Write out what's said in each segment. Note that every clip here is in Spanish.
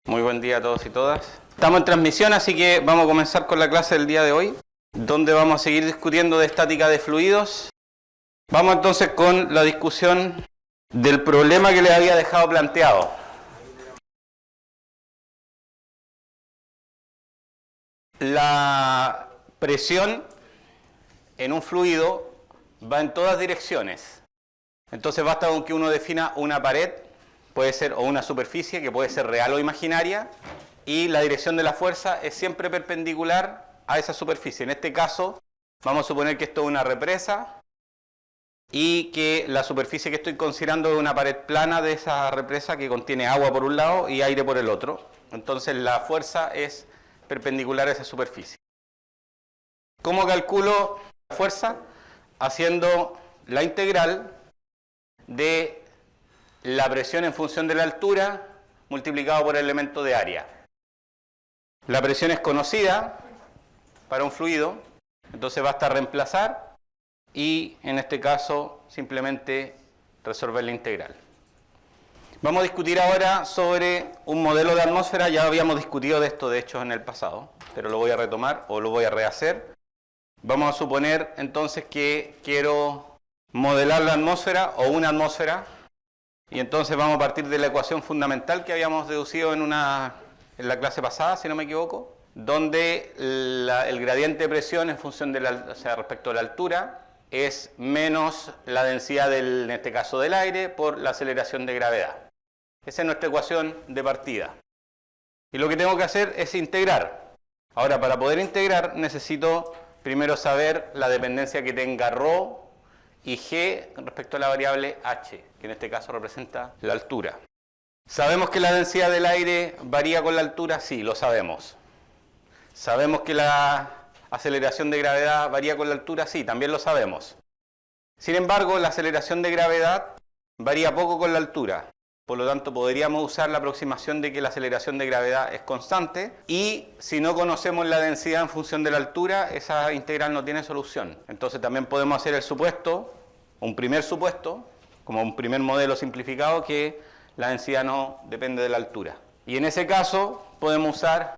Muy buen día a todos y todas. Estamos en transmisión, así que vamos a comenzar con la clase del día de hoy, donde vamos a seguir discutiendo de estática de fluidos. Vamos entonces con la discusión del problema que les había dejado planteado. La presión en un fluido va en todas direcciones. Entonces basta con que uno defina una pared, puede ser, o una superficie, que puede ser real o imaginaria, y la dirección de la fuerza es siempre perpendicular a esa superficie. En este caso, vamos a suponer que esto es una represa y que la superficie que estoy considerando es una pared plana de esa represa que contiene agua por un lado y aire por el otro. Entonces la fuerza es perpendicular a esa superficie. ¿Cómo calculo la fuerza? Haciendo la integral de la presión en función de la altura multiplicado por el elemento de área. La presión es conocida para un fluido, entonces basta reemplazar y en este caso simplemente resolver la integral. Vamos a discutir ahora sobre un modelo de atmósfera. Ya habíamos discutido de esto de hecho en el pasado, pero lo voy a retomar o lo voy a rehacer. Vamos a suponer entonces que quiero modelar la atmósfera o una atmósfera. Y entonces vamos a partir de la ecuación fundamental que habíamos deducido en la clase pasada, si no me equivoco, donde el gradiente de presión en función de respecto a la altura es menos la densidad en este caso del aire por la aceleración de gravedad. Esa es nuestra ecuación de partida. Y lo que tengo que hacer es integrar. Ahora, para poder integrar necesito primero saber la dependencia que tenga ρ y g respecto a la variable h, que en este caso representa la altura. ¿Sabemos que la densidad del aire varía con la altura? Sí, lo sabemos. ¿Sabemos que la aceleración de gravedad varía con la altura? Sí, también lo sabemos. Sin embargo, la aceleración de gravedad varía poco con la altura. Por lo tanto, podríamos usar la aproximación de que la aceleración de gravedad es constante y si no conocemos la densidad en función de la altura, esa integral no tiene solución. Entonces también podemos hacer el supuesto, un primer supuesto, como un primer modelo simplificado, que la densidad no depende de la altura. Y en ese caso podemos usar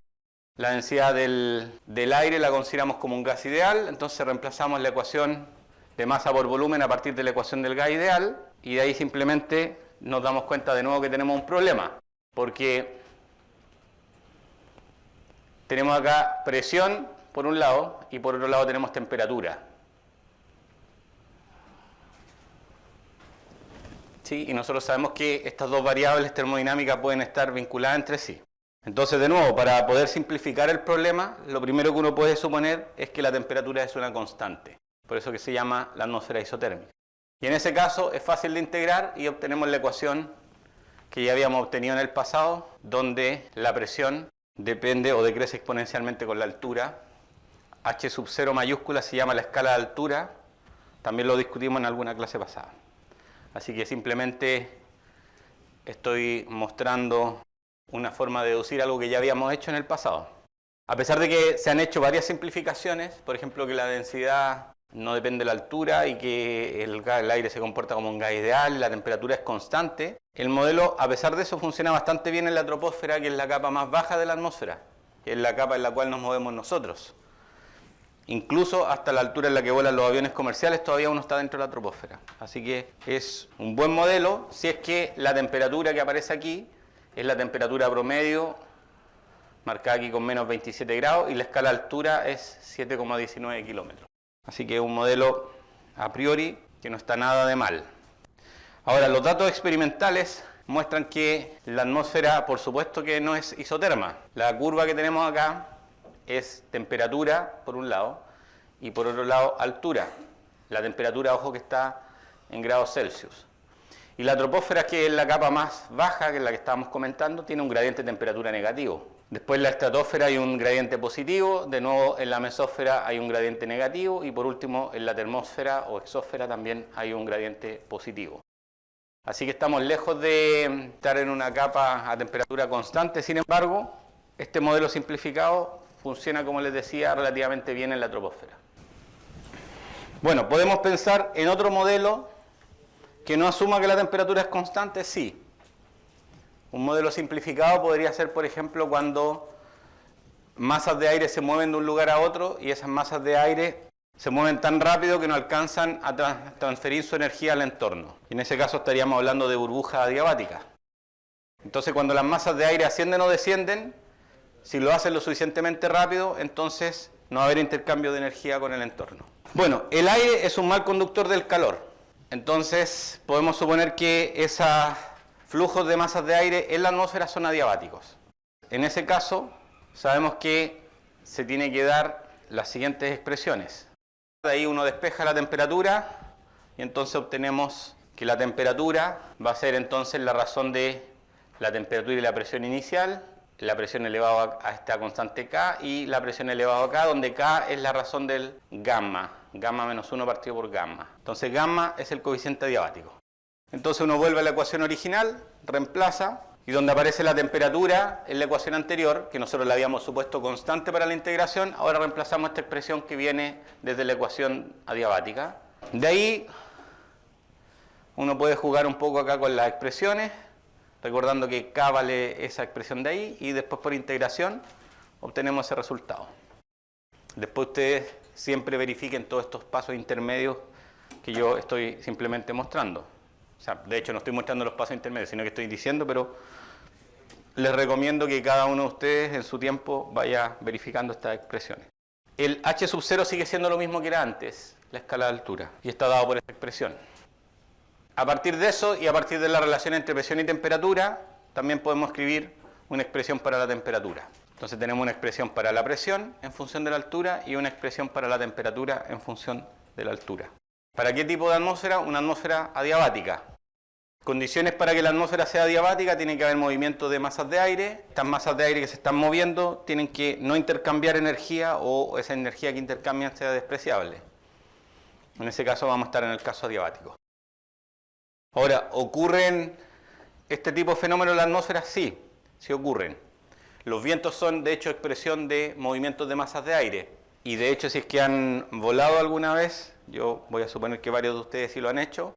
la densidad del aire, la consideramos como un gas ideal, entonces reemplazamos la ecuación de masa por volumen a partir de la ecuación del gas ideal y de ahí simplemente nos damos cuenta de nuevo que tenemos un problema, porque tenemos acá presión por un lado y por otro lado tenemos temperatura. ¿Sí? Y nosotros sabemos que estas dos variables termodinámicas pueden estar vinculadas entre sí. Entonces, de nuevo, para poder simplificar el problema, lo primero que uno puede suponer es que la temperatura es una constante. Por eso que se llama la atmósfera isotérmica. Y en ese caso es fácil de integrar y obtenemos la ecuación que ya habíamos obtenido en el pasado, donde la presión depende o decrece exponencialmente con la altura. H sub 0 mayúscula se llama la escala de altura, también lo discutimos en alguna clase pasada. Así que simplemente estoy mostrando una forma de deducir algo que ya habíamos hecho en el pasado. A pesar de que se han hecho varias simplificaciones, por ejemplo que la densidad no depende de la altura y que el aire se comporta como un gas ideal, la temperatura es constante. El modelo, a pesar de eso, funciona bastante bien en la troposfera, que es la capa más baja de la atmósfera, que es la capa en la cual nos movemos nosotros. Incluso hasta la altura en la que vuelan los aviones comerciales, todavía uno está dentro de la troposfera. Así que es un buen modelo si es que la temperatura que aparece aquí es la temperatura promedio, marcada aquí con menos 27 grados, y la escala de altura es 7,19 kilómetros. Así que es un modelo a priori que no está nada de mal. Ahora, los datos experimentales muestran que la atmósfera, por supuesto que no es isoterma. La curva que tenemos acá es temperatura, por un lado, y por otro lado, altura. La temperatura, ojo, que está en grados Celsius. Y la troposfera, que es la capa más baja, que es la que estábamos comentando, tiene un gradiente de temperatura negativo. Después en la estratosfera hay un gradiente positivo, de nuevo en la mesósfera hay un gradiente negativo y por último en la termósfera o exósfera también hay un gradiente positivo. Así que estamos lejos de estar en una capa a temperatura constante. Sin embargo, este modelo simplificado funciona, como les decía, relativamente bien en la troposfera. Bueno, podemos pensar en otro modelo que no asuma que la temperatura es constante, sí. Un modelo simplificado podría ser, por ejemplo, cuando masas de aire se mueven de un lugar a otro y esas masas de aire se mueven tan rápido que no alcanzan a transferir su energía al entorno. Y en ese caso estaríamos hablando de burbujas adiabáticas. Entonces, cuando las masas de aire ascienden o descienden, si lo hacen lo suficientemente rápido, entonces no va a haber intercambio de energía con el entorno. Bueno, el aire es un mal conductor del calor. Entonces, podemos suponer que esos flujos de masas de aire en la atmósfera son adiabáticos. En ese caso, sabemos que se tiene que dar las siguientes expresiones. De ahí uno despeja la temperatura y entonces obtenemos que la temperatura va a ser entonces la razón de la temperatura y la presión inicial, la presión elevada a esta constante K y la presión elevada a K, donde K es la razón del gamma, gamma menos 1 partido por gamma. Entonces gamma es el coeficiente adiabático. Entonces uno vuelve a la ecuación original, reemplaza, y donde aparece la temperatura en la ecuación anterior, que nosotros la habíamos supuesto constante para la integración, ahora reemplazamos esta expresión que viene desde la ecuación adiabática. De ahí uno puede jugar un poco acá con las expresiones, recordando que K vale esa expresión de ahí, y después por integración obtenemos ese resultado. Después ustedes siempre verifiquen todos estos pasos intermedios que yo estoy simplemente mostrando. O sea, de hecho no estoy mostrando los pasos intermedios, sino que estoy diciendo, pero les recomiendo que cada uno de ustedes en su tiempo vaya verificando estas expresiones. El h sub 0 sigue siendo lo mismo que era antes, la escala de altura, y está dado por esta expresión. A partir de eso y a partir de la relación entre presión y temperatura, también podemos escribir una expresión para la temperatura. Entonces tenemos una expresión para la presión en función de la altura y una expresión para la temperatura en función de la altura. ¿Para qué tipo de atmósfera? Una atmósfera adiabática. Condiciones para que la atmósfera sea adiabática: tiene que haber movimiento de masas de aire. Estas masas de aire que se están moviendo tienen que no intercambiar energía, o esa energía que intercambian sea despreciable. En ese caso vamos a estar en el caso adiabático. Ahora, ¿ocurren este tipo de fenómenos en la atmósfera? Sí, sí ocurren. Los vientos son de hecho expresión de movimientos de masas de aire. Y de hecho, si es que han volado alguna vez, yo voy a suponer que varios de ustedes sí lo han hecho,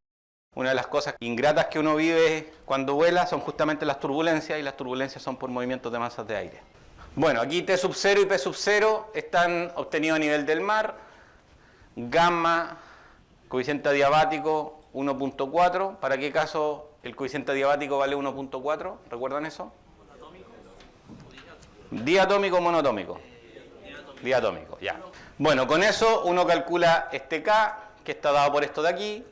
una de las cosas ingratas que uno vive cuando vuela son justamente las turbulencias, y las turbulencias son por movimientos de masas de aire. Bueno, aquí T sub 0 y P sub 0 están obtenidos a nivel del mar. Gamma, coeficiente adiabático 1.4. ¿Para qué caso el coeficiente adiabático vale 1.4? ¿Recuerdan eso? ¿Diatómico o monotómico? Diatómico, ya. Bueno, con eso uno calcula este K, que está dado por esto de aquí,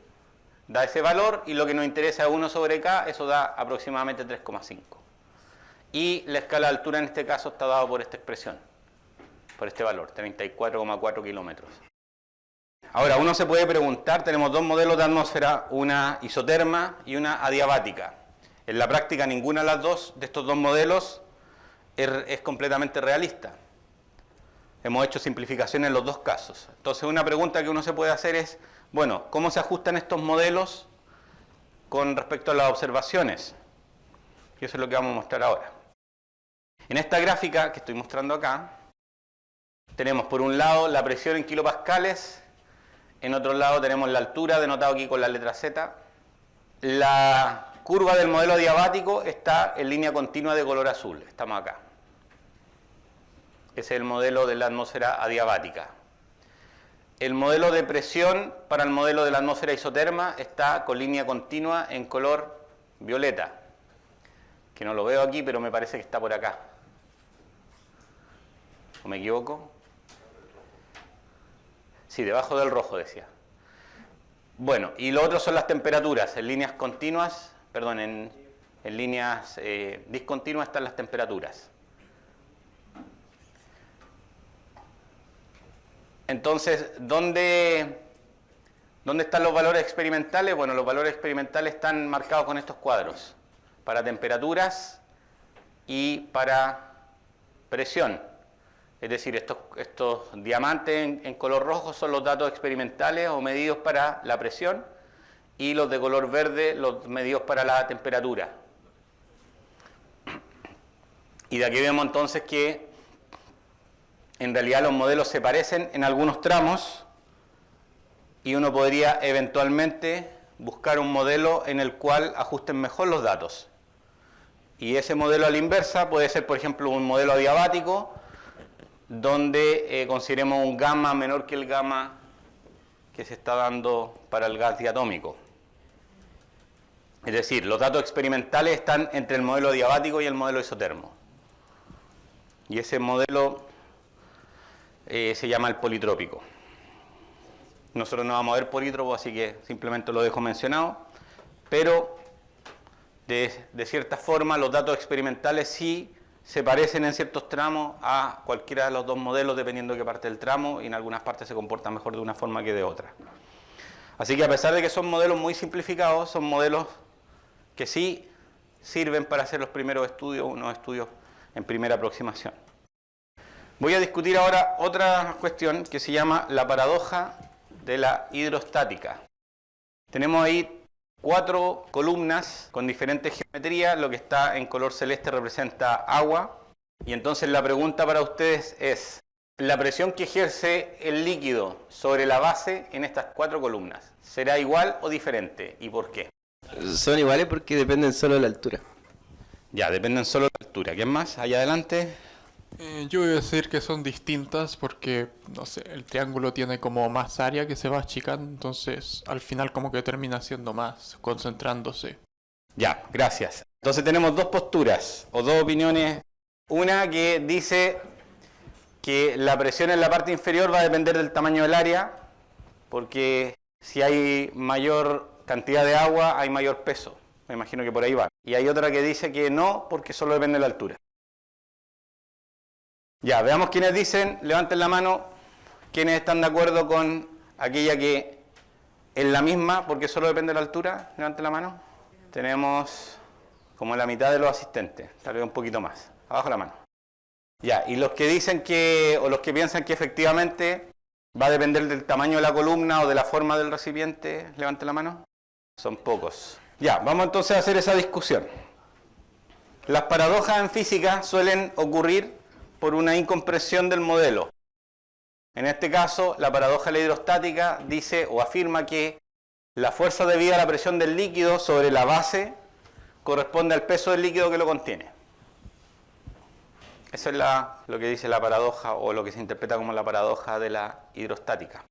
da ese valor, y lo que nos interesa es 1 sobre K, eso da aproximadamente 3,5. Y la escala de altura en este caso está dado por esta expresión, por este valor, 34,4 kilómetros. Ahora, uno se puede preguntar, tenemos dos modelos de atmósfera, una isoterma y una adiabática. En la práctica, ninguna de las dos de estos dos modelos es completamente realista. Hemos hecho simplificaciones en los dos casos. Entonces, una pregunta que uno se puede hacer es, bueno, ¿cómo se ajustan estos modelos con respecto a las observaciones? Y eso es lo que vamos a mostrar ahora. En esta gráfica que estoy mostrando acá, tenemos por un lado la presión en kilopascales, en otro lado tenemos la altura, denotado aquí con la letra Z. La curva del modelo adiabático está en línea continua de color azul, estamos acá. Ese es el modelo de la atmósfera adiabática. El modelo de presión para el modelo de la atmósfera isoterma está con línea continua en color violeta, que no lo veo aquí, pero me parece que está por acá. ¿O me equivoco? Sí, debajo del rojo decía. Bueno, y lo otro son las temperaturas. En líneas continuas, perdón, en líneas discontinuas están las temperaturas. Entonces, ¿dónde están los valores experimentales? Bueno, los valores experimentales están marcados con estos cuadros, para temperaturas y para presión. Es decir, estos diamantes en color rojo son los datos experimentales o medidos para la presión, y los de color verde los medidos para la temperatura. Y de aquí vemos entonces que en realidad los modelos se parecen en algunos tramos y uno podría eventualmente buscar un modelo en el cual ajusten mejor los datos. Y ese modelo a la inversa puede ser, por ejemplo, un modelo adiabático donde consideremos un gamma menor que el gamma que se está dando para el gas diatómico. Es decir, los datos experimentales están entre el modelo adiabático y el modelo isotermo. Y ese modelo se llama el politrópico. Nosotros no vamos a ver polítropo, así que simplemente lo dejo mencionado. Pero de cierta forma los datos experimentales sí se parecen en ciertos tramos a cualquiera de los dos modelos dependiendo de qué parte del tramo, y en algunas partes se comportan mejor de una forma que de otra. Así que a pesar de que son modelos muy simplificados, son modelos que sí sirven para hacer los primeros estudios, unos estudios en primera aproximación. Voy a discutir ahora otra cuestión que se llama la paradoja de la hidrostática. Tenemos ahí 4 columnas con diferentes geometrías. Lo que está en color celeste representa agua. Y entonces la pregunta para ustedes es: ¿la presión que ejerce el líquido sobre la base en estas 4 columnas será igual o diferente? ¿Y por qué? Son iguales porque dependen solo de la altura. Ya, dependen solo de la altura. ¿Quién más? Allá adelante. Yo voy a decir que son distintas porque, no sé, el triángulo tiene como más área que se va achicando, entonces al final como que termina siendo más, concentrándose. Ya, gracias. Entonces tenemos dos posturas o dos opiniones. Una que dice que la presión en la parte inferior va a depender del tamaño del área, porque si hay mayor cantidad de agua hay mayor peso. Me imagino que por ahí va. Y hay otra que dice que no, porque solo depende de la altura. Ya, veamos quiénes dicen, levanten la mano, quiénes están de acuerdo con aquella que es la misma, porque solo depende de la altura, levanten la mano. Tenemos como la mitad de los asistentes, tal vez un poquito más, abajo la mano. Ya, y los que dicen que, o los que piensan que efectivamente va a depender del tamaño de la columna o de la forma del recipiente, levanten la mano. Son pocos. Ya, vamos entonces a hacer esa discusión. Las paradojas en física suelen ocurrir por una incompresión del modelo. En este caso, la paradoja de la hidrostática dice o afirma que la fuerza debida a la presión del líquido sobre la base corresponde al peso del líquido que lo contiene. Eso es lo que dice la paradoja, o lo que se interpreta como la paradoja de la hidrostática.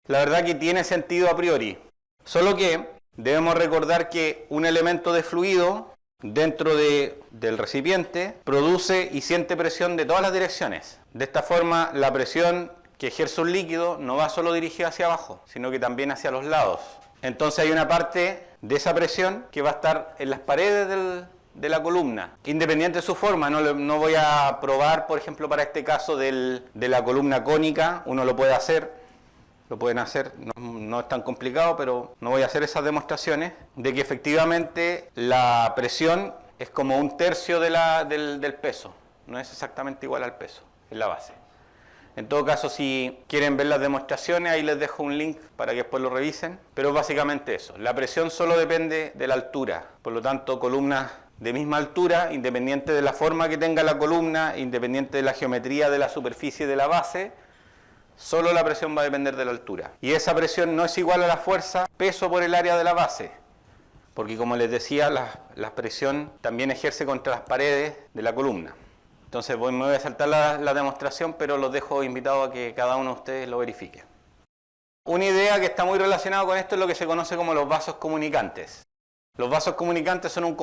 La verdad que tiene sentido a priori, solo que debemos recordar que un elemento de fluido dentro del recipiente produce y siente presión de todas las direcciones. De esta forma, la presión que ejerce un líquido no va solo dirigida hacia abajo, sino que también hacia los lados. Entonces hay una parte de esa presión que va a estar en las paredes de la columna, independiente de su forma. No voy a probar, por ejemplo, para este caso de la columna cónica, uno lo puede hacer. Lo pueden hacer, no es tan complicado, pero no voy a hacer esas demostraciones, de que efectivamente la presión es como 1/3 del peso, no es exactamente igual al peso, es la base. En todo caso, si quieren ver las demostraciones, ahí les dejo un link para que después lo revisen, pero es básicamente eso. La presión solo depende de la altura, por lo tanto, columnas de misma altura, independiente de la forma que tenga la columna, independiente de la geometría de la superficie de la base, solo la presión va a depender de la altura. Y esa presión no es igual a la fuerza, peso por el área de la base. Porque como les decía, la presión también ejerce contra las paredes de la columna. Entonces me voy a saltar la demostración, pero los dejo invitados a que cada uno de ustedes lo verifique. Una idea que está muy relacionada con esto es lo que se conoce como los vasos comunicantes. Los vasos comunicantes son un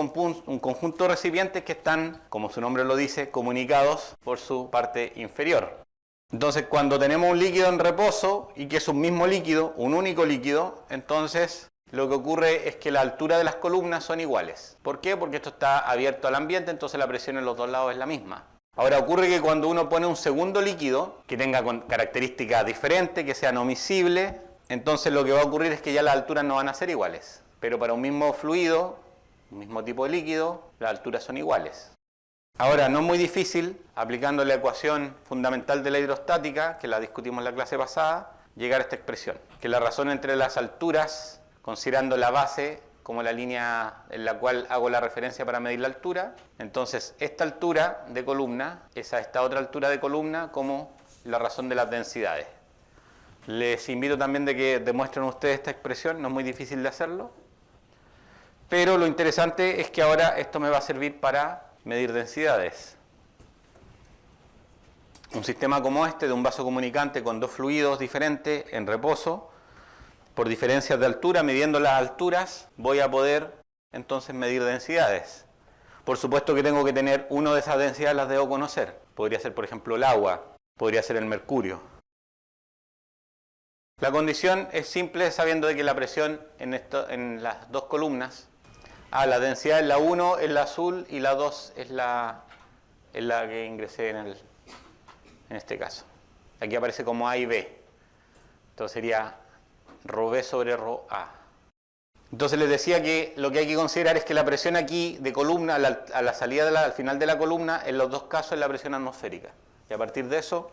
conjunto de recipientes que están, como su nombre lo dice, comunicados por su parte inferior. Entonces, cuando tenemos un líquido en reposo y que es un mismo líquido, un único líquido, entonces lo que ocurre es que la altura de las columnas son iguales. ¿Por qué? Porque esto está abierto al ambiente, entonces la presión en los dos lados es la misma. Ahora, ocurre que cuando uno pone un segundo líquido que tenga características diferentes, que sea no miscible, entonces lo que va a ocurrir es que ya las alturas no van a ser iguales. Pero para un mismo fluido, un mismo tipo de líquido, las alturas son iguales. Ahora, no es muy difícil, aplicando la ecuación fundamental de la hidrostática, que la discutimos en la clase pasada, llegar a esta expresión. Que la razón entre las alturas, considerando la base como la línea en la cual hago la referencia para medir la altura, entonces esta altura de columna es a esta otra altura de columna como la razón de las densidades. Les invito también de que demuestren ustedes esta expresión, no es muy difícil de hacerlo. Pero lo interesante es que ahora esto me va a servir para medir densidades. Un sistema como este, de un vaso comunicante con dos fluidos diferentes en reposo, por diferencias de altura, midiendo las alturas, voy a poder entonces medir densidades. Por supuesto que tengo que tener una de esas densidades, las debo conocer. Podría ser, por ejemplo, el agua, podría ser el mercurio. La condición es simple, sabiendo de que la presión en las dos columnas, la densidad es la 1, es la azul, y la 2 es la que ingresé en este caso. Aquí aparece como A y B. Entonces sería ρB sobre ρA. Entonces les decía que lo que hay que considerar es que la presión aquí de columna a la salida al final de la columna, en los dos casos es la presión atmosférica. Y a partir de eso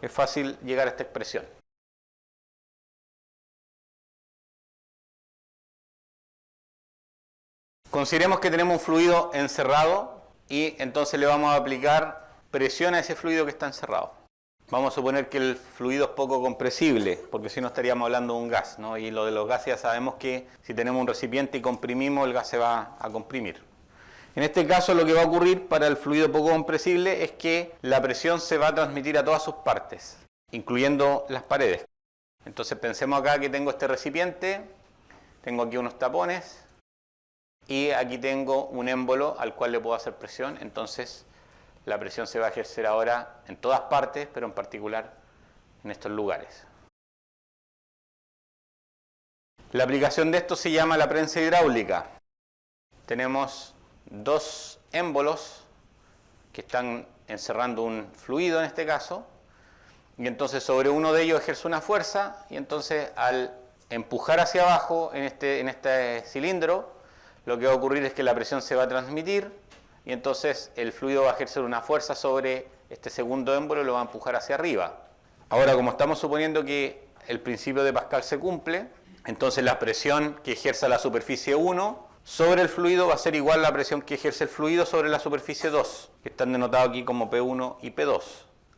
es fácil llegar a esta expresión. Consideremos que tenemos un fluido encerrado y entonces le vamos a aplicar presión a ese fluido que está encerrado. Vamos a suponer que el fluido es poco compresible, porque si no estaríamos hablando de un gas, ¿no? Y lo de los gases ya sabemos que si tenemos un recipiente y comprimimos, el gas se va a comprimir. En este caso lo que va a ocurrir para el fluido poco compresible es que la presión se va a transmitir a todas sus partes, incluyendo las paredes. Entonces pensemos acá que tengo este recipiente, tengo aquí unos tapones y aquí tengo un émbolo al cual le puedo hacer presión. Entonces la presión se va a ejercer ahora en todas partes, pero en particular en estos lugares. La aplicación de esto se llama la prensa hidráulica. Tenemos dos émbolos que están encerrando un fluido en este caso, y entonces sobre uno de ellos ejerce una fuerza, y entonces al empujar hacia abajo en este cilindro, lo que va a ocurrir es que la presión se va a transmitir, y entonces el fluido va a ejercer una fuerza sobre este segundo émbolo y lo va a empujar hacia arriba. Ahora, como estamos suponiendo que el principio de Pascal se cumple, entonces la presión que ejerza la superficie 1 sobre el fluido va a ser igual a la presión que ejerce el fluido sobre la superficie 2, que están denotados aquí como P1 y P2.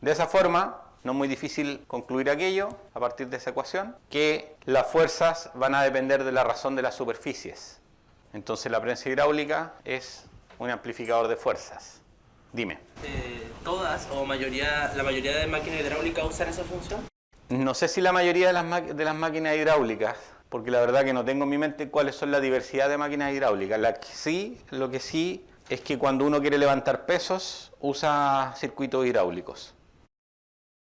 De esa forma, no es muy difícil concluir aquello, a partir de esa ecuación, que las fuerzas van a depender de la razón de las superficies. Entonces la prensa hidráulica es un amplificador de fuerzas. Dime. ¿Todas o la mayoría de máquinas hidráulicas usan esa función? No sé si la mayoría de las máquinas hidráulicas, porque la verdad que no tengo en mi mente cuáles son la diversidad de máquinas hidráulicas. Lo que sí es que cuando uno quiere levantar pesos, usa circuitos hidráulicos.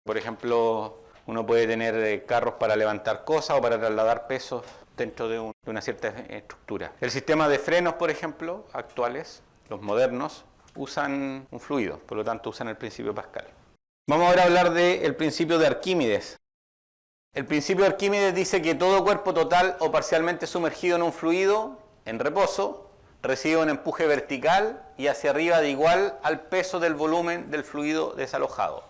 Por ejemplo, uno puede tener carros para levantar cosas o para trasladar pesos dentro de una cierta estructura. El sistema de frenos, por ejemplo, actuales, los modernos, usan un fluido, por lo tanto usan el principio de Pascal. Vamos ahora a hablar del principio de Arquímedes. El principio de Arquímedes dice que todo cuerpo total o parcialmente sumergido en un fluido, en reposo, recibe un empuje vertical y hacia arriba de igual al peso del volumen del fluido desalojado.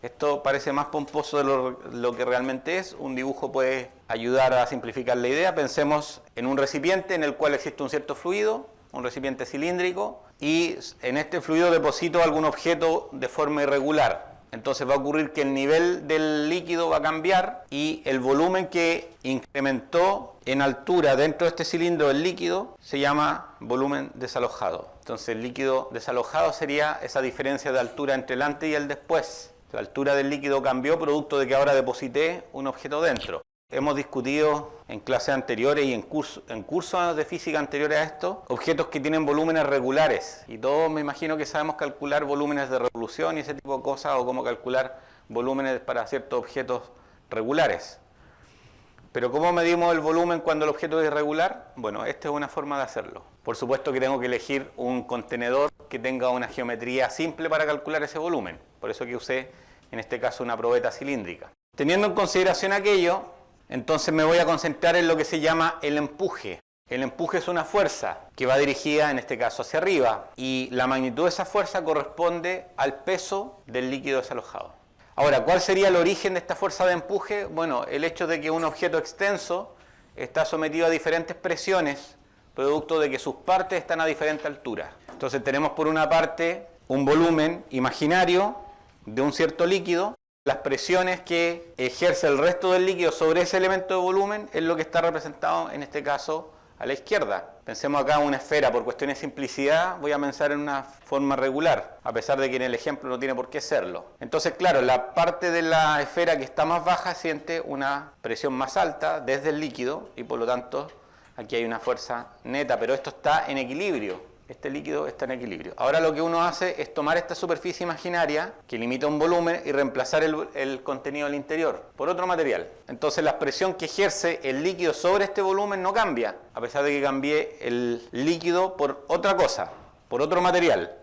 Esto parece más pomposo de lo que realmente es. Un dibujo puede ayudar a simplificar la idea. Pensemos en un recipiente en el cual existe un cierto fluido, un recipiente cilíndrico, y en este fluido deposito algún objeto de forma irregular. Entonces va a ocurrir que el nivel del líquido va a cambiar y el volumen que incrementó en altura dentro de este cilindro del líquido se llama volumen desalojado. Entonces el líquido desalojado sería esa diferencia de altura entre el antes y el después. La altura del líquido cambió producto de que ahora deposité un objeto dentro. Hemos discutido en clases anteriores y en cursos de física anteriores a esto, objetos que tienen volúmenes regulares. Y todos me imagino que sabemos calcular volúmenes de revolución y ese tipo de cosas, o cómo calcular volúmenes para ciertos objetos regulares. Pero ¿cómo medimos el volumen cuando el objeto es irregular? Bueno, esta es una forma de hacerlo. Por supuesto que tengo que elegir un contenedor que tenga una geometría simple para calcular ese volumen. Por eso que usé, en este caso, una probeta cilíndrica. Teniendo en consideración aquello, entonces me voy a concentrar en lo que se llama el empuje. El empuje es una fuerza que va dirigida, en este caso, hacia arriba, y la magnitud de esa fuerza corresponde al peso del líquido desalojado. Ahora, ¿cuál sería el origen de esta fuerza de empuje? Bueno, el hecho de que un objeto extenso está sometido a diferentes presiones, producto de que sus partes están a diferente altura. Entonces tenemos por una parte un volumen imaginario de un cierto líquido. Las presiones que ejerce el resto del líquido sobre ese elemento de volumen es lo que está representado en este caso a la izquierda. Pensemos acá en una esfera, por cuestiones de simplicidad voy a pensar en una forma regular, a pesar de que en el ejemplo no tiene por qué serlo. Entonces, claro, la parte de la esfera que está más baja siente una presión más alta desde el líquido y por lo tanto aquí hay una fuerza neta, pero esto está en equilibrio. Este líquido está en equilibrio. Ahora lo que uno hace es tomar esta superficie imaginaria que limita un volumen y reemplazar el contenido del interior por otro material. Entonces la presión que ejerce el líquido sobre este volumen no cambia, a pesar de que cambie el líquido por otra cosa, por otro material.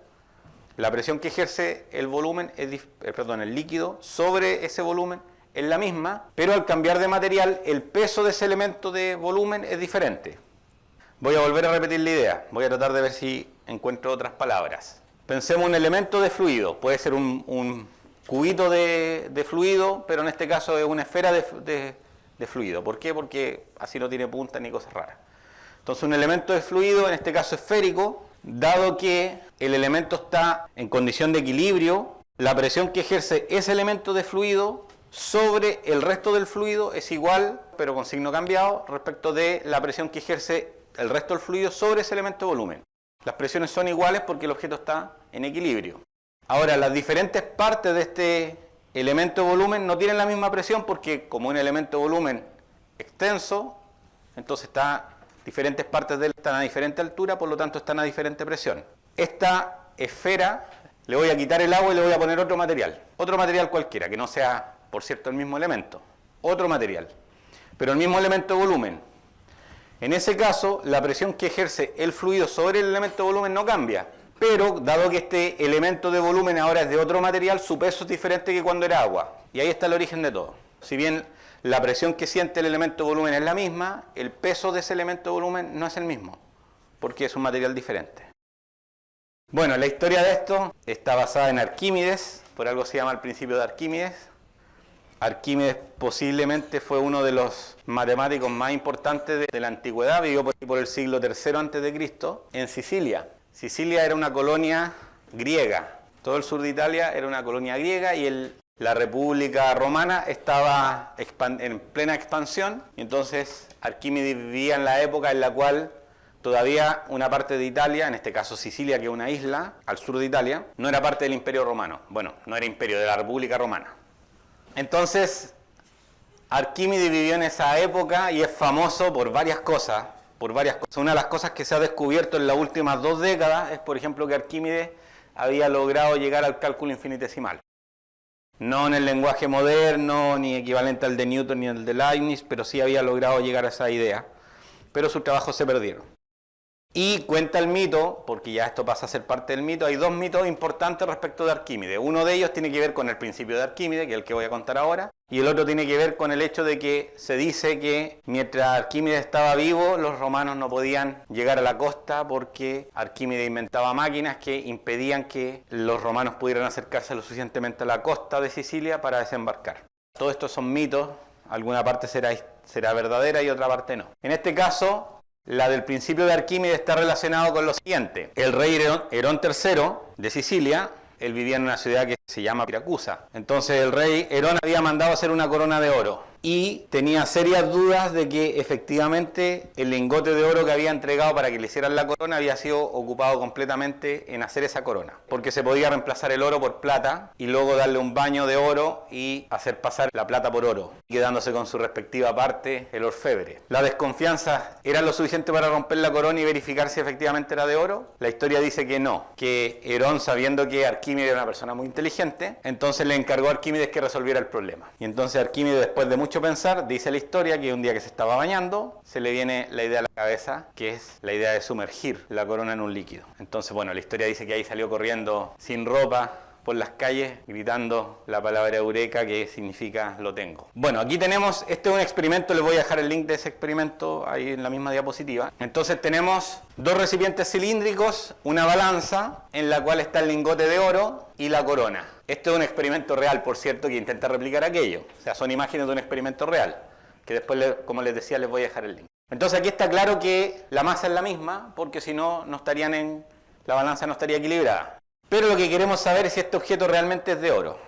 La presión que ejerce el volumen, el líquido sobre ese volumen es la misma, pero al cambiar de material el peso de ese elemento de volumen es diferente. Voy a volver a repetir la idea, voy a tratar de ver si encuentro otras palabras. Pensemos un elemento de fluido, puede ser un cubito de fluido, pero en este caso es una esfera de fluido. ¿Por qué? Porque así no tiene punta ni cosas raras. Entonces un elemento de fluido, en este caso esférico, dado que el elemento está en condición de equilibrio, la presión que ejerce ese elemento de fluido sobre el resto del fluido es igual, pero con signo cambiado, respecto de la presión que ejerce el resto del fluido sobre ese elemento de volumen. Las presiones son iguales porque el objeto está en equilibrio. Ahora, las diferentes partes de este elemento de volumen no tienen la misma presión porque como un elemento de volumen extenso, entonces diferentes partes de él están a diferente altura, por lo tanto están a diferente presión. Esta esfera le voy a quitar el agua y le voy a poner otro material cualquiera, que no sea, por cierto, el mismo elemento. Otro material, pero el mismo elemento de volumen. En ese caso, la presión que ejerce el fluido sobre el elemento de volumen no cambia, pero dado que este elemento de volumen ahora es de otro material, su peso es diferente que cuando era agua. Y ahí está el origen de todo. Si bien la presión que siente el elemento de volumen es la misma, el peso de ese elemento de volumen no es el mismo, porque es un material diferente. Bueno, la historia de esto está basada en Arquímedes, por algo se llama el principio de Arquímedes. Arquímedes posiblemente fue uno de los matemáticos más importantes de la antigüedad, vivió por el siglo III a.C. en Sicilia. Sicilia era una colonia griega, todo el sur de Italia era una colonia griega y la República Romana estaba en plena expansión, y entonces Arquímedes vivía en la época en la cual todavía una parte de Italia, en este caso Sicilia, que es una isla al sur de Italia, no era parte del Imperio Romano. Bueno, no era imperio, de la República Romana. Entonces, Arquímedes vivió en esa época y es famoso por varias cosas. Una de las cosas que se ha descubierto en las últimas 2 décadas es, por ejemplo, que Arquímedes había logrado llegar al cálculo infinitesimal. No en el lenguaje moderno, ni equivalente al de Newton ni al de Leibniz, pero sí había logrado llegar a esa idea. Pero sus trabajos se perdieron. Y cuenta el mito, porque ya esto pasa a ser parte del mito, hay 2 mitos importantes respecto de Arquímedes. Uno de ellos tiene que ver con el principio de Arquímedes, que es el que voy a contar ahora, y el otro tiene que ver con el hecho de que se dice que mientras Arquímedes estaba vivo, los romanos no podían llegar a la costa porque Arquímedes inventaba máquinas que impedían que los romanos pudieran acercarse lo suficientemente a la costa de Sicilia para desembarcar. Todo esto son mitos, alguna parte será verdadera y otra parte no. En este caso, la del principio de Arquímedes está relacionado con lo siguiente. El rey Herón III de Sicilia, él vivía en una ciudad que se llama Siracusa. Entonces el rey Herón había mandado hacer una corona de oro y tenía serias dudas de que efectivamente el lingote de oro que había entregado para que le hicieran la corona había sido ocupado completamente en hacer esa corona, porque se podía reemplazar el oro por plata y luego darle un baño de oro y hacer pasar la plata por oro, quedándose con su respectiva parte el orfebre. La desconfianza era lo suficiente para romper la corona y verificar si efectivamente era de oro. La historia dice que no, que Herón, sabiendo que Arquímedes era una persona muy inteligente, entonces le encargó a Arquímedes que resolviera el problema. Y entonces Arquímedes, después de mucho pensar, dice la historia que un día que se estaba bañando, se le viene la idea a la cabeza, que es la idea de sumergir la corona en un líquido. Entonces, bueno, la historia dice que ahí salió corriendo sin ropa por las calles, gritando la palabra eureka, que significa lo tengo. Bueno, aquí tenemos, este es un experimento, les voy a dejar el link de ese experimento ahí en la misma diapositiva. Entonces tenemos 2 recipientes cilíndricos, una balanza en la cual está el lingote de oro y la corona. Este es un experimento real, por cierto, que intenta replicar aquello. O sea, son imágenes de un experimento real, que después, como les decía, les voy a dejar el link. Entonces aquí está claro que la masa es la misma, porque si no, la balanza no estaría equilibrada. Pero lo que queremos saber es si este objeto realmente es de oro.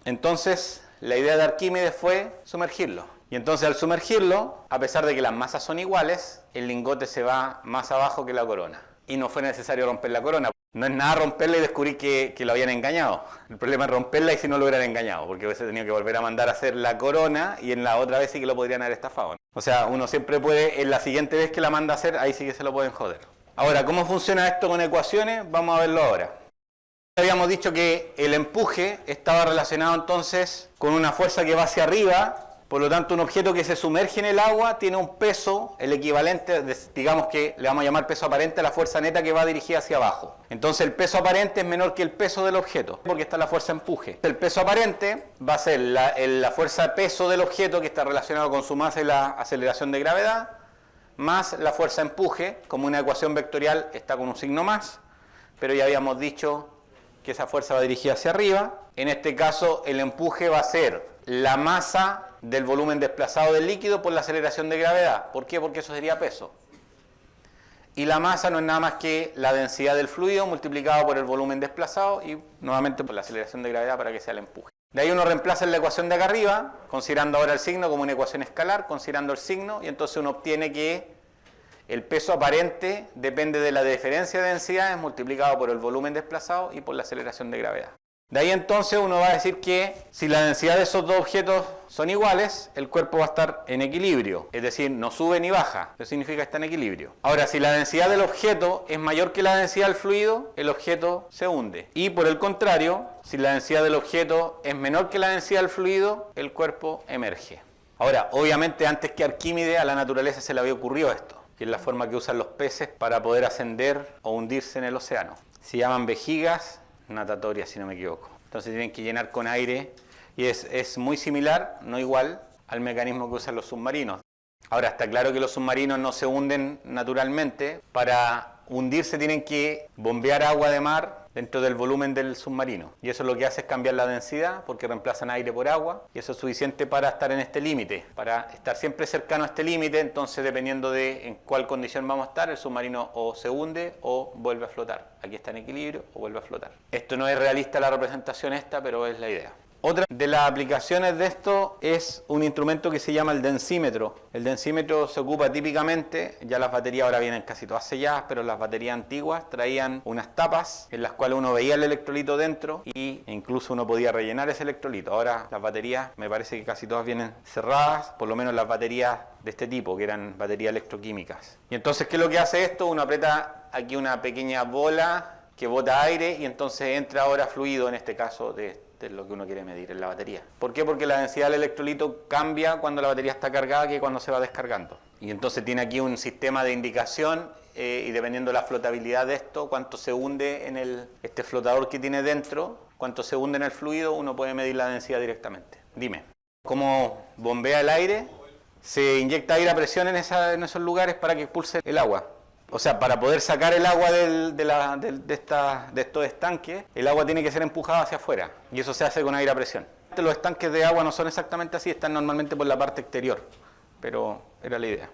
Entonces, la idea de Arquímedes fue sumergirlo. Y entonces al sumergirlo, a pesar de que las masas son iguales, el lingote se va más abajo que la corona. Y no fue necesario romper la corona. No es nada romperla y descubrir que lo habían engañado. El problema es romperla y si no lo hubieran engañado, porque hubiese tenido que volver a mandar a hacer la corona y en la otra vez sí que lo podrían haber estafado. O sea, uno siempre puede, en la siguiente vez que la manda a hacer, ahí sí que se lo pueden joder. Ahora, ¿cómo funciona esto con ecuaciones? Vamos a verlo ahora. Habíamos dicho que el empuje estaba relacionado entonces con una fuerza que va hacia arriba. Por lo tanto, un objeto que se sumerge en el agua tiene un peso, el equivalente, digamos que le vamos a llamar peso aparente a la fuerza neta que va dirigida hacia abajo. Entonces el peso aparente es menor que el peso del objeto, porque está la fuerza empuje. El peso aparente va a ser la fuerza peso del objeto que está relacionado con su masa y la aceleración de gravedad, más la fuerza empuje, como una ecuación vectorial está con un signo más, pero ya habíamos dicho que esa fuerza va dirigida hacia arriba. En este caso el empuje va a ser la masa del volumen desplazado del líquido por la aceleración de gravedad. ¿Por qué? Porque eso sería peso. Y la masa no es nada más que la densidad del fluido multiplicado por el volumen desplazado y nuevamente por la aceleración de gravedad para que sea el empuje. De ahí uno reemplaza en la ecuación de acá arriba, considerando ahora el signo como una ecuación escalar, considerando el signo, y entonces uno obtiene que el peso aparente depende de la diferencia de densidades multiplicado por el volumen desplazado y por la aceleración de gravedad. De ahí entonces uno va a decir que si la densidad de esos dos objetos son iguales, el cuerpo va a estar en equilibrio, es decir, no sube ni baja, eso significa que está en equilibrio. Ahora, si la densidad del objeto es mayor que la densidad del fluido, el objeto se hunde. Y por el contrario, si la densidad del objeto es menor que la densidad del fluido, el cuerpo emerge. Ahora, obviamente antes que Arquímedes a la naturaleza se le había ocurrido esto, que es la forma que usan los peces para poder ascender o hundirse en el océano. Se llaman vejigas natatorias, si no me equivoco. Entonces tienen que llenar con aire y es muy similar, no igual, al mecanismo que usan los submarinos. Ahora, está claro que los submarinos no se hunden naturalmente. Para hundirse tienen que bombear agua de mar dentro del volumen del submarino. Y eso lo que hace es cambiar la densidad porque reemplazan aire por agua. Y eso es suficiente para estar en este límite. Para estar siempre cercano a este límite, entonces dependiendo de en cuál condición vamos a estar, el submarino o se hunde o vuelve a flotar. Aquí está en equilibrio o vuelve a flotar. Esto no es realista la representación esta, pero es la idea. Otra de las aplicaciones de esto es un instrumento que se llama el densímetro. El densímetro se ocupa típicamente, ya las baterías ahora vienen casi todas selladas, pero las baterías antiguas traían unas tapas en las cuales uno veía el electrolito dentro e incluso uno podía rellenar ese electrolito. Ahora las baterías me parece que casi todas vienen cerradas, por lo menos las baterías de este tipo, que eran baterías electroquímicas. Y entonces, ¿qué es lo que hace esto? Uno aprieta aquí una pequeña bola que bota aire y entonces entra ahora fluido, en este caso de lo que uno quiere medir en la batería. ¿Por qué? Porque la densidad del electrolito cambia cuando la batería está cargada que cuando se va descargando. Y entonces tiene aquí un sistema de indicación y dependiendo de la flotabilidad de esto, cuánto se hunde en este flotador que tiene dentro, cuánto se hunde en el fluido, uno puede medir la densidad directamente. Dime, ¿cómo bombea el aire? Se inyecta aire a presión en esos lugares para que expulse el agua. O sea, para poder sacar el agua de estos estanques, el agua tiene que ser empujada hacia afuera. Y eso se hace con aire a presión. Los estanques de agua no son exactamente así, están normalmente por la parte exterior. Pero era la idea.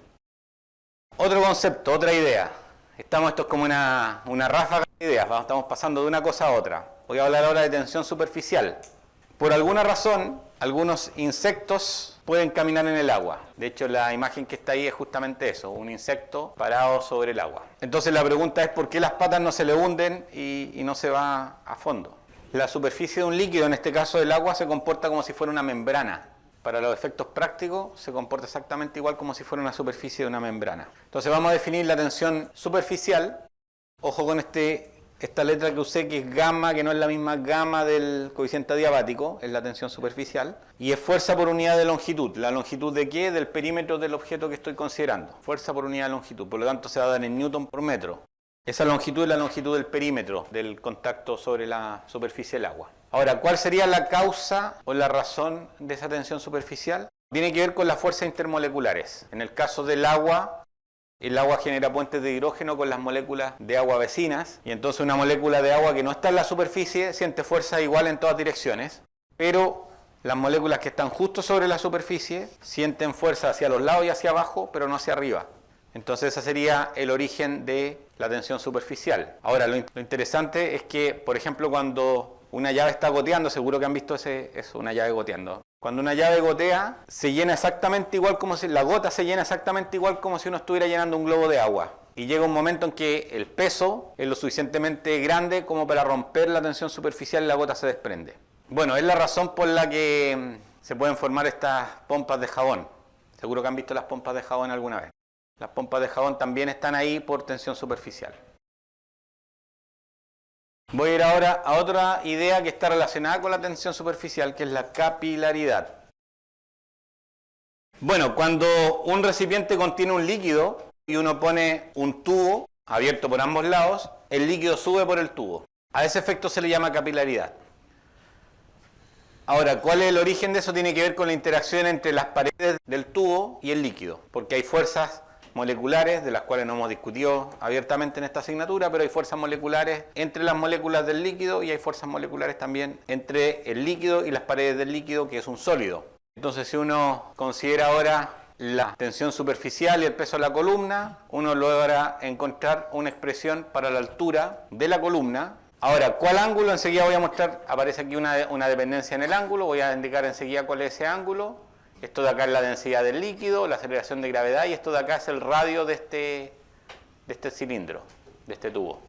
Otro concepto, otra idea. Esto es como una ráfaga de ideas, estamos pasando de una cosa a otra. Voy a hablar ahora de tensión superficial. Por alguna razón, algunos insectos pueden caminar en el agua. De hecho, la imagen que está ahí es justamente eso, un insecto parado sobre el agua. Entonces la pregunta es ¿por qué las patas no se le hunden y no se va a fondo? La superficie de un líquido, en este caso el agua, se comporta como si fuera una membrana. Para los efectos prácticos se comporta exactamente igual como si fuera una superficie de una membrana. Entonces vamos a definir la tensión superficial. Ojo con esta letra que usé, que es gamma, que no es la misma gamma del coeficiente adiabático, es la tensión superficial, y es fuerza por unidad de longitud. ¿La longitud de qué? Del perímetro del objeto que estoy considerando. Fuerza por unidad de longitud, por lo tanto se va a dar en newton por metro. Esa longitud es la longitud del perímetro del contacto sobre la superficie del agua. Ahora, ¿cuál sería la causa o la razón de esa tensión superficial? Tiene que ver con las fuerzas intermoleculares. En el caso del agua, el agua genera puentes de hidrógeno con las moléculas de agua vecinas y entonces una molécula de agua que no está en la superficie siente fuerza igual en todas direcciones, pero las moléculas que están justo sobre la superficie sienten fuerza hacia los lados y hacia abajo, pero no hacia arriba. Entonces ese sería el origen de la tensión superficial. Ahora, lo interesante es que, por ejemplo, cuando una llave está goteando, seguro que han visto una llave goteando. Cuando una llave gotea, se llena exactamente igual como si la gota se llena exactamente igual como si uno estuviera llenando un globo de agua. Y llega un momento en que el peso es lo suficientemente grande como para romper la tensión superficial y la gota se desprende. Bueno, es la razón por la que se pueden formar estas pompas de jabón. Seguro que han visto las pompas de jabón alguna vez. Las pompas de jabón también están ahí por tensión superficial. Voy a ir ahora a otra idea que está relacionada con la tensión superficial, que es la capilaridad. Bueno, cuando un recipiente contiene un líquido y uno pone un tubo abierto por ambos lados, el líquido sube por el tubo. A ese efecto se le llama capilaridad. Ahora, ¿cuál es el origen de eso? Tiene que ver con la interacción entre las paredes del tubo y el líquido, porque hay fuerzas moleculares, de las cuales no hemos discutido abiertamente en esta asignatura, pero hay fuerzas moleculares entre las moléculas del líquido y hay fuerzas moleculares también entre el líquido y las paredes del líquido, que es un sólido. Entonces, si uno considera ahora la tensión superficial y el peso de la columna, uno logra encontrar una expresión para la altura de la columna. Ahora, ¿cuál ángulo? Enseguida voy a mostrar, aparece aquí una dependencia en el ángulo, voy a indicar enseguida cuál es ese ángulo. Esto de acá es la densidad del líquido, la aceleración de gravedad, y esto de acá es el radio de este cilindro, de este tubo.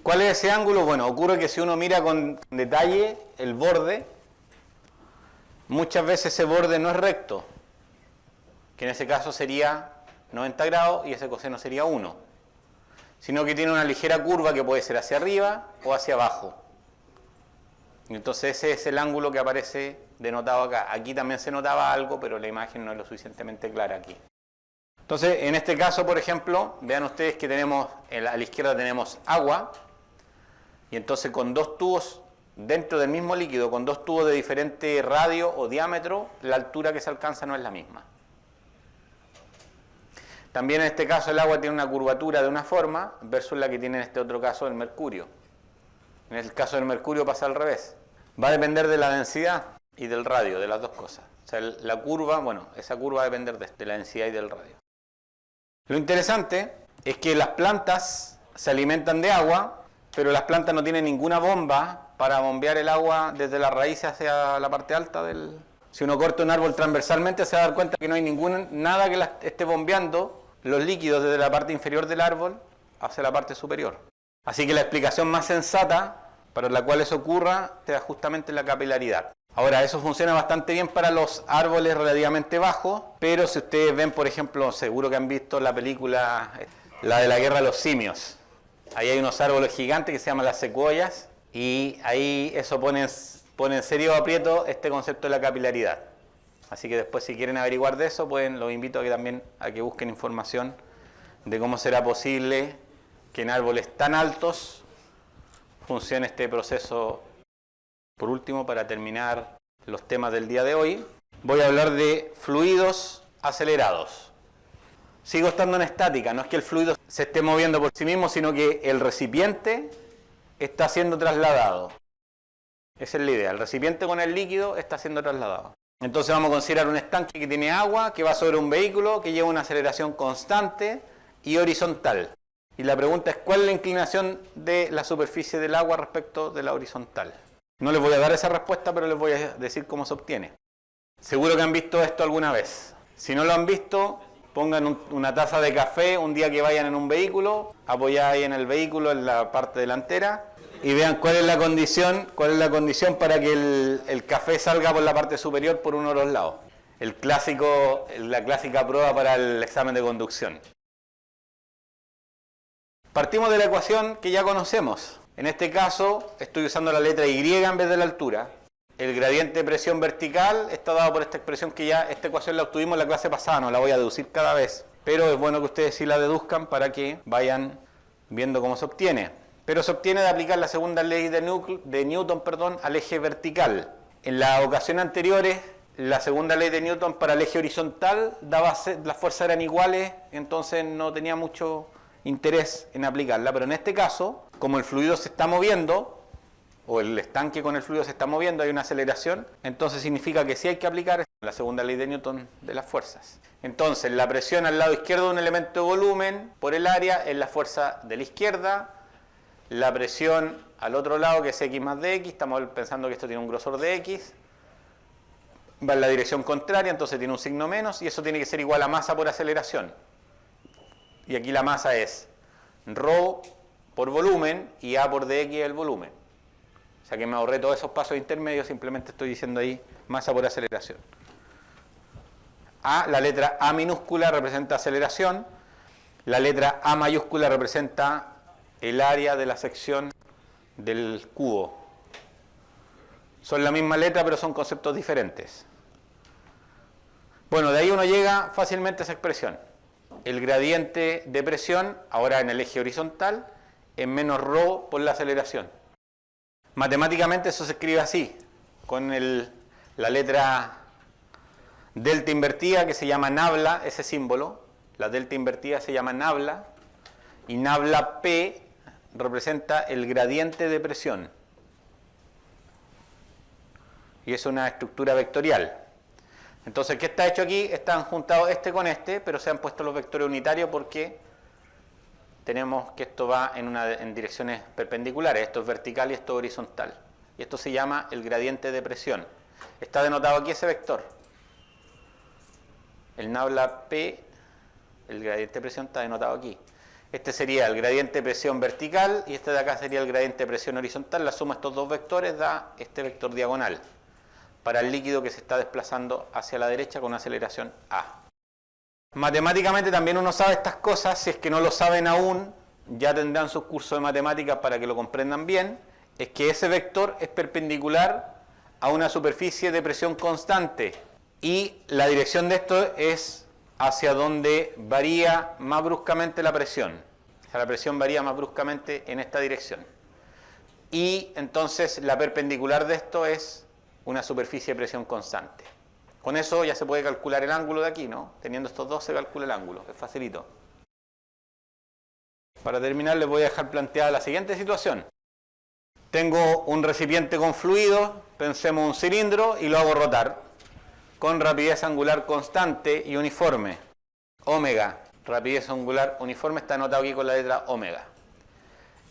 ¿Cuál es ese ángulo? Bueno, ocurre que si uno mira con detalle el borde, muchas veces ese borde no es recto, que en ese caso sería 90 grados y ese coseno sería 1, sino que tiene una ligera curva que puede ser hacia arriba o hacia abajo. Y entonces ese es el ángulo que aparece denotado acá. Aquí también se notaba algo, pero la imagen no es lo suficientemente clara aquí. Entonces, en este caso, por ejemplo, vean ustedes que tenemos, a la izquierda tenemos agua, y entonces con dos tubos dentro del mismo líquido, con dos tubos de diferente radio o diámetro, la altura que se alcanza no es la misma. También en este caso el agua tiene una curvatura de una forma versus la que tiene en este otro caso el mercurio. En el caso del mercurio pasa al revés. Va a depender de la densidad y del radio, de las dos cosas. O sea, la curva, bueno, esa curva va a depender de la densidad y del radio. Lo interesante es que las plantas se alimentan de agua, pero las plantas no tienen ninguna bomba para bombear el agua desde la raíz hacia la parte alta del... Si uno corta un árbol transversalmente se va a dar cuenta que no hay nada que esté bombeando los líquidos desde la parte inferior del árbol hacia la parte superior. Así que la explicación más sensata para la cual eso ocurra sea justamente la capilaridad. Ahora, eso funciona bastante bien para los árboles relativamente bajos, pero si ustedes ven, por ejemplo, seguro que han visto la película, la de la guerra de los simios. Ahí hay unos árboles gigantes que se llaman las secuoyas, y ahí eso pone en serio aprieto este concepto de la capilaridad. Así que después, si quieren averiguar de eso, los invito a que también a que busquen información de cómo será posible que en árboles tan altos funcione este proceso. Por último, para terminar los temas del día de hoy, voy a hablar de fluidos acelerados. Sigo estando en estática, no es que el fluido se esté moviendo por sí mismo, sino que el recipiente está siendo trasladado. Esa es la idea, el recipiente con el líquido está siendo trasladado. Entonces vamos a considerar un estanque que tiene agua, que va sobre un vehículo, que lleva una aceleración constante y horizontal. Y la pregunta es, ¿cuál es la inclinación de la superficie del agua respecto de la horizontal? No les voy a dar esa respuesta, pero les voy a decir cómo se obtiene. Seguro que han visto esto alguna vez. Si no lo han visto, pongan una taza de café un día que vayan en un vehículo, apoyada ahí en el vehículo, en la parte delantera, y vean cuál es la condición para que el café salga por la parte superior por uno de los lados. La clásica prueba para el examen de conducción. Partimos de la ecuación que ya conocemos. En este caso, estoy usando la letra Y en vez de la altura. El gradiente de presión vertical está dado por esta expresión que ya, esta ecuación la obtuvimos en la clase pasada, no la voy a deducir cada vez. Pero es bueno que ustedes sí la deduzcan para que vayan viendo cómo se obtiene. Pero se obtiene de aplicar la segunda ley de Newton, al eje vertical. En las ocasiones anteriores, la segunda ley de Newton para el eje horizontal, las fuerzas eran iguales, entonces no tenía mucho interés en aplicarla, pero en este caso, como el fluido se está moviendo, o el estanque con el fluido se está moviendo, hay una aceleración, entonces significa que sí hay que aplicar la segunda ley de Newton de las fuerzas. Entonces, la presión al lado izquierdo de un elemento de volumen por el área es la fuerza de la izquierda, la presión al otro lado, que es X más dx, estamos pensando que esto tiene un grosor de X, va en la dirección contraria, entonces tiene un signo menos, y eso tiene que ser igual a masa por aceleración. Y aquí la masa es ρ por volumen y A por dx es el volumen. O sea que me ahorré todos esos pasos intermedios, simplemente estoy diciendo ahí masa por aceleración. A, la letra A minúscula representa aceleración, la letra A mayúscula representa el área de la sección del cubo. Son la misma letra, pero son conceptos diferentes. Bueno, de ahí uno llega fácilmente a esa expresión. El gradiente de presión, ahora en el eje horizontal, es menos ρ por la aceleración. Matemáticamente eso se escribe así, con la letra delta invertida, que se llama nabla, ese símbolo. La delta invertida se llama nabla, y nabla P representa el gradiente de presión. Y es una estructura vectorial. Entonces, ¿qué está hecho aquí? Están juntados este con este, pero se han puesto los vectores unitarios porque tenemos que esto va en direcciones perpendiculares. Esto es vertical y esto es horizontal. Y esto se llama el gradiente de presión. Está denotado aquí ese vector. El nabla P, el gradiente de presión está denotado aquí. Este sería el gradiente de presión vertical y este de acá sería el gradiente de presión horizontal. La suma de estos dos vectores da este vector diagonal para el líquido que se está desplazando hacia la derecha con una aceleración A. Matemáticamente también uno sabe estas cosas. Si es que no lo saben aún, ya tendrán sus cursos de matemáticas para que lo comprendan bien. Es que ese vector es perpendicular a una superficie de presión constante y la dirección de esto es hacia donde varía más bruscamente la presión. O sea, la presión varía más bruscamente en esta dirección. Y entonces la perpendicular de esto es una superficie de presión constante. Con eso ya se puede calcular el ángulo de aquí, ¿no? Teniendo estos dos se calcula el ángulo, es facilito. Para terminar les voy a dejar planteada la siguiente situación. Tengo un recipiente con fluido, pensemos un cilindro y lo hago rotar con rapidez angular constante y uniforme. Omega, rapidez angular uniforme, está anotado aquí con la letra omega.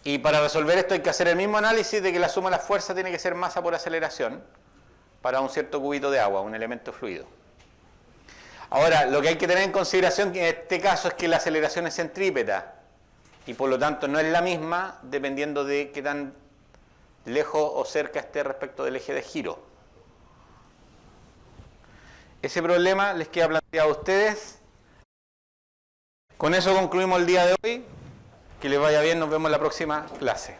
Y para resolver esto hay que hacer el mismo análisis de que la suma de las fuerzas tiene que ser masa por aceleración para un cierto cubito de agua, un elemento fluido. Ahora, lo que hay que tener en consideración en este caso es que la aceleración es centrípeta y por lo tanto no es la misma dependiendo de qué tan lejos o cerca esté respecto del eje de giro. Ese problema les queda planteado a ustedes. Con eso concluimos el día de hoy. Que les vaya bien, nos vemos en la próxima clase.